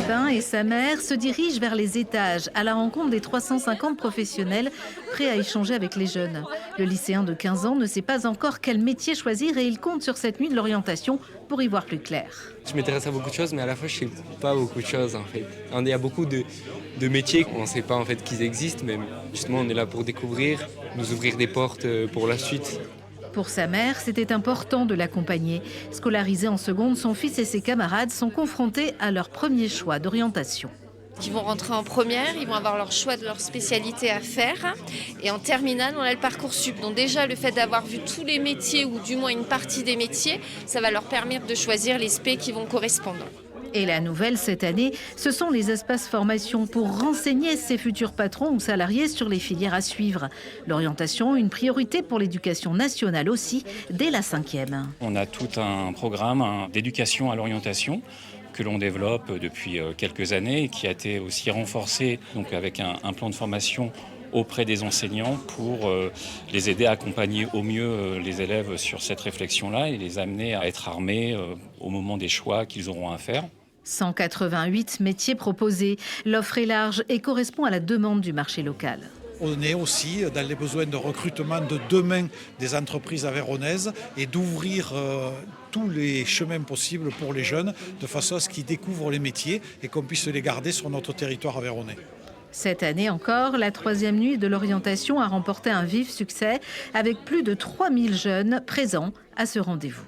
Papin et sa mère se dirigent vers les étages à la rencontre des 350 professionnels prêts à échanger avec les jeunes. Le lycéen de 15 ans ne sait pas encore quel métier choisir et il compte sur cette nuit de l'orientation pour y voir plus clair. Je m'intéresse à beaucoup de choses, mais à la fois je ne sais pas beaucoup de choses en fait. Il y a beaucoup de métiers qu'on ne sait pas en fait qu'ils existent, mais justement on est là pour découvrir, nous ouvrir des portes pour la suite. Pour sa mère, c'était important de l'accompagner. Scolarisé en seconde, son fils et ses camarades sont confrontés à leur premier choix d'orientation. Ils vont rentrer en première, ils vont avoir leur choix de leur spécialité à faire. Et en terminale, on a le Parcoursup. Donc déjà, le fait d'avoir vu tous les métiers, ou du moins une partie des métiers, ça va leur permettre de choisir les spé qui vont correspondre. Et la nouvelle cette année, ce sont les espaces formation pour renseigner ses futurs patrons ou salariés sur les filières à suivre. L'orientation, une priorité pour l'éducation nationale aussi, dès la 5e. On a tout un programme d'éducation à l'orientation que l'on développe depuis quelques années et qui a été aussi renforcé donc avec un plan de formation auprès des enseignants pour les aider à accompagner au mieux les élèves sur cette réflexion-là et les amener à être armés au moment des choix qu'ils auront à faire. 188 métiers proposés. L'offre est large et correspond à la demande du marché local. On est aussi dans les besoins de recrutement de demain des entreprises aveyronnaises et d'ouvrir tous les chemins possibles pour les jeunes de façon à ce qu'ils découvrent les métiers et qu'on puisse les garder sur notre territoire aveyronnais. Cette année encore, la 3e nuit de l'orientation a remporté un vif succès avec plus de 3000 jeunes présents à ce rendez-vous.